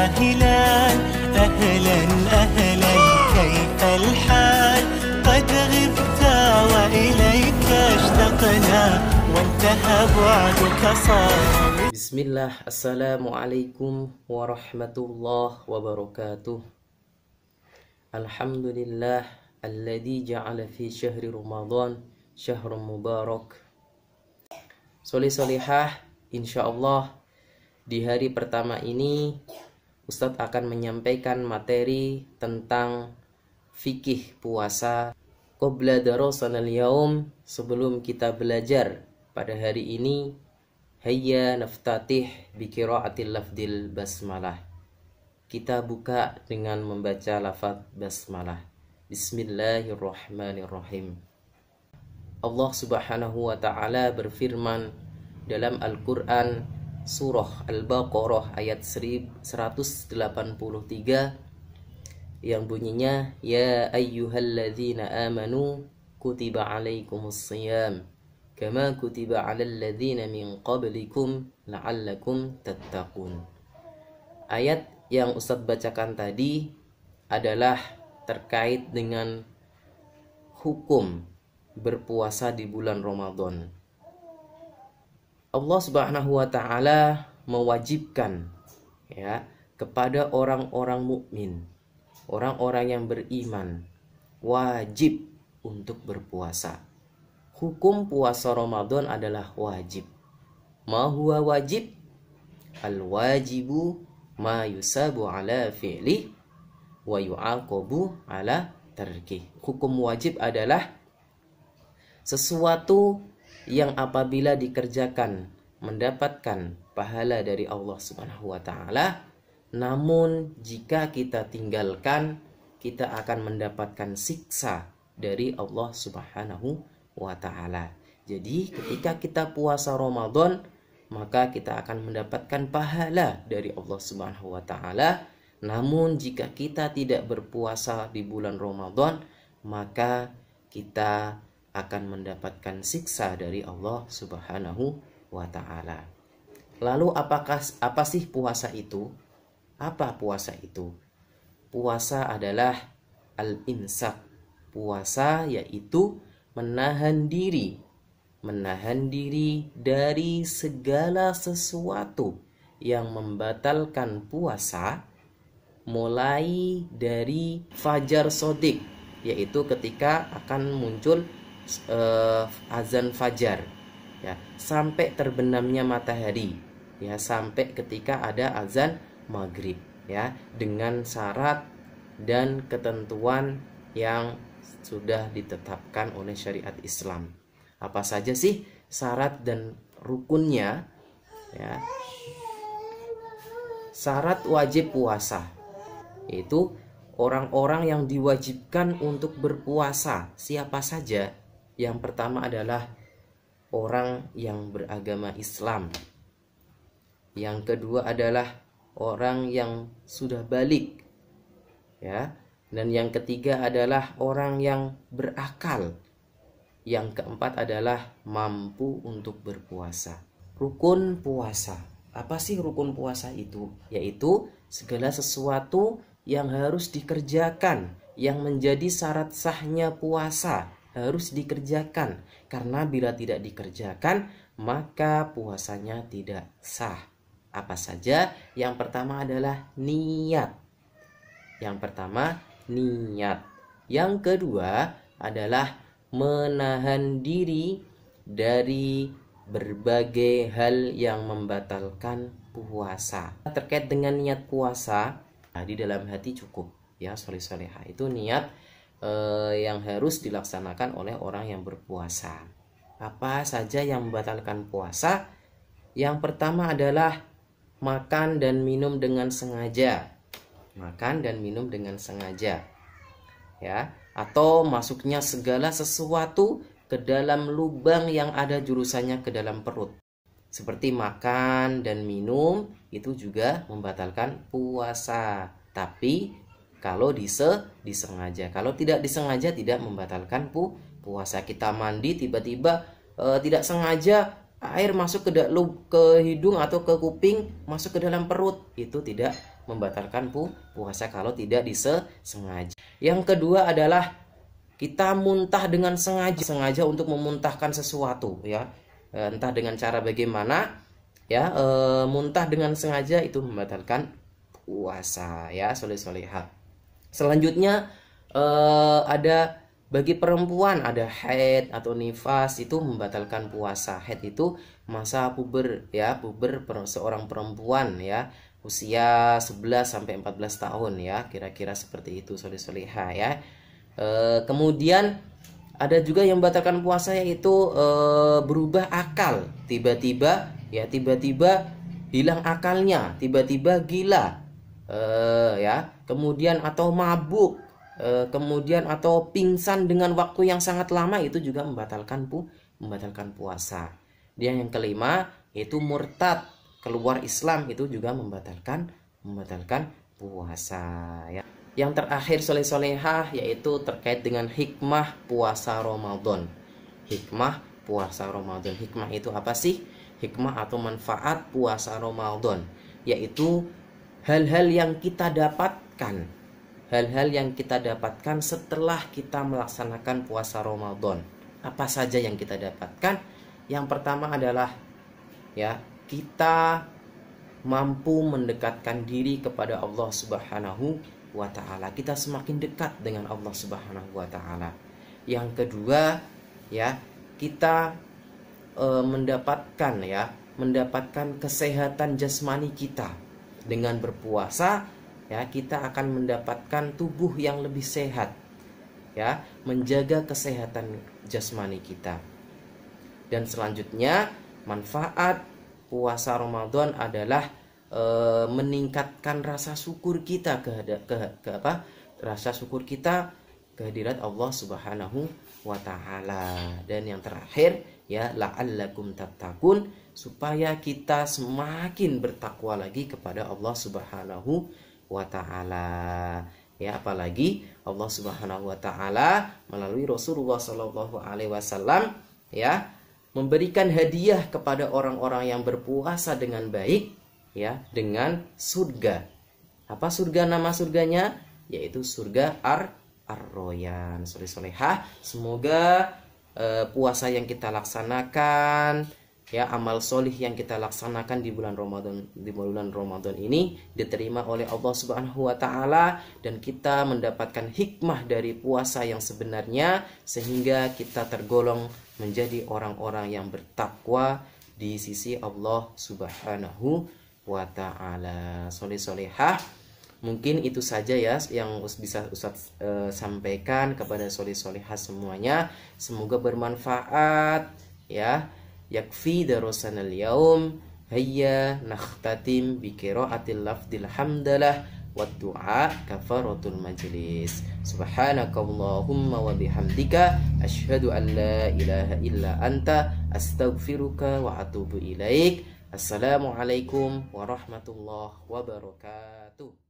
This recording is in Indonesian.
هلال أهلا أهلا كيف الحال قد غبت وإليك اشتقنا وانتهى بعدك صار. Bismillah, Assalamualaikum warahmatullahi wabarakatuh. Alhamdulillah alladzi ja'ala fi syahri Ramadan syahrun mubarak. Soleh-solehah, insyaallah di hari pertama ini Ustadz akan menyampaikan materi tentang fikih puasa. Qabla darasanal yaum, sebelum kita belajar pada hari ini, hayya naftatih bi qiraatil lafdil basmalah. Kita buka dengan membaca lafaz basmalah. Bismillahirrahmanirrahim. Allah Subhanahu wa taala berfirman dalam Al-Qur'an surah Al-Baqarah ayat 183 yang bunyinya, ya ayyuhalladzina amanu kutiba alaikumus shiyam kama kutiba 'alal ladzina min qablikum la'allakum tattaqun. Ayat yang Ustadz bacakan tadi adalah terkait dengan hukum berpuasa di bulan Ramadan. Allah Subhanahu wa taala mewajibkan kepada orang-orang mukmin, orang-orang yang beriman, wajib untuk berpuasa. Hukum puasa Ramadan adalah wajib. Ma huwa wajib? Al-wajibu ma yusabu ala fi'li wa yu'aqabu ala tarki. Hukum wajib adalah sesuatu yang apabila dikerjakan mendapatkan pahala dari Allah Subhanahu wa taala, namun jika kita tinggalkan kita akan mendapatkan siksa dari Allah Subhanahu wa ta'ala. Jadi ketika kita puasa Ramadan, maka kita akan mendapatkan pahala dari Allah Subhanahu wa ta'ala. Namun jika kita tidak berpuasa di bulan Ramadan, maka kita akan mendapatkan siksa dari Allah Subhanahu wa ta'ala. Lalu apa sih puasa itu? Apa puasa itu? Puasa adalah al-imsak. Puasa yaitu menahan diri dari segala sesuatu yang membatalkan puasa, mulai dari fajar sodik, yaitu ketika akan muncul azan fajar, sampai terbenamnya matahari, sampai ketika ada azan maghrib, dengan syarat dan ketentuan yang sudah ditetapkan oleh syariat Islam. Apa saja sih syarat dan rukunnya? Syarat wajib puasa itu orang-orang yang diwajibkan untuk berpuasa. Siapa saja? Yang pertama adalah orang yang beragama Islam. Yang kedua adalah orang yang sudah balik, dan yang ketiga adalah orang yang berakal. Yang keempat adalah mampu untuk berpuasa. Rukun puasa. Apa sih rukun puasa itu? Yaitu segala sesuatu yang harus dikerjakan, yang menjadi syarat sahnya puasa harus dikerjakan. Karena bila tidak dikerjakan, maka puasanya tidak sah. Apa saja? Yang pertama adalah niat. Yang kedua adalah menahan diri dari berbagai hal yang membatalkan puasa. Terkait dengan niat puasa, di dalam hati cukup, soleh-solehah. Itu niat yang harus dilaksanakan oleh orang yang berpuasa. Apa saja yang membatalkan puasa? Yang pertama adalah makan dan minum dengan sengaja. Atau masuknya segala sesuatu ke dalam lubang yang ada jurusannya ke dalam perut. Seperti makan dan minum itu juga membatalkan puasa. Tapi kalau disengaja, kalau tidak disengaja tidak membatalkan puasa. Kita mandi tiba-tiba tidak sengaja air masuk ke hidung atau ke kuping, masuk ke dalam perut, itu tidak membatalkan puasa kalau tidak disengaja. Yang kedua adalah kita muntah dengan sengaja untuk memuntahkan sesuatu ya. Entah dengan cara bagaimana ya, muntah dengan sengaja itu membatalkan puasa ya, soleh-solehah. Selanjutnya ada bagi perempuan ada haid atau nifas, itu membatalkan puasa. Haid itu masa puber ya, seorang perempuan ya, usia 11 sampai 14 tahun ya, kira-kira seperti itu soleh-solehah ya. Kemudian ada juga yang membatalkan puasa, yaitu berubah akal, tiba-tiba hilang akalnya, tiba-tiba gila ya, kemudian atau mabuk, kemudian atau pingsan dengan waktu yang sangat lama, itu juga membatalkan puasa. Dan yang kelima yaitu murtad, keluar Islam, itu juga membatalkan puasa ya. Yang terakhir soleh-solehah yaitu terkait dengan hikmah puasa Ramadan. Hikmah puasa Ramadan. Hikmah itu apa sih? Hikmah atau manfaat puasa Ramadan yaitu hal-hal yang kita dapatkan. Hal-hal yang kita dapatkan setelah kita melaksanakan puasa Ramadan. Apa saja yang kita dapatkan? Yang pertama adalah ya, kita mampu mendekatkan diri kepada Allah Subhanahu wa ta'ala. Kita semakin dekat dengan Allah Subhanahu wa ta'ala. Yang kedua ya, kita mendapatkan kesehatan jasmani kita. Dengan berpuasa ya, kita akan mendapatkan tubuh yang lebih sehat ya, menjaga kesehatan jasmani kita. Dan selanjutnya manfaat puasa Ramadan adalah meningkatkan rasa syukur kita rasa syukur kita kehadirat Allah Subhanahu wa ta'ala. Dan yang terakhir ya, la'allakum tattaqun, supaya kita semakin bertakwa lagi kepada Allah Subhanahu wa ta'ala ya. Apalagi Allah Subhanahu wa ta'ala melalui Rasulullah Shallallahu alaihi wasallam ya, memberikan hadiah kepada orang-orang yang berpuasa dengan baik ya, dengan surga. Apa surga, nama surganya? Yaitu surga Ar-Royan. Soleh-solehah, semoga puasa yang kita laksanakan ya, amal solih yang kita laksanakan di bulan Ramadan ini diterima oleh Allah Subhanahu wa ta'ala, dan kita mendapatkan hikmah dari puasa yang sebenarnya, sehingga kita tergolong menjadi orang-orang yang bertakwa di sisi Allah Subhanahu wa ta'ala. Soleh-solehah, mungkin itu saja ya yang bisa Ustadz sampaikan kepada soleh-solehah semuanya. Semoga bermanfaat ya. Yakfi darusanal yaum, hayya nakhtatim bi qiraatil lafdil hamdalah wa du'a kafaratul majlis. Subhanakallahumma wa bihamdika asyhadu an la ilaha illa anta astaghfiruka wa atubu ilaik. Assalamualaikum warahmatullahi wabarakatuh.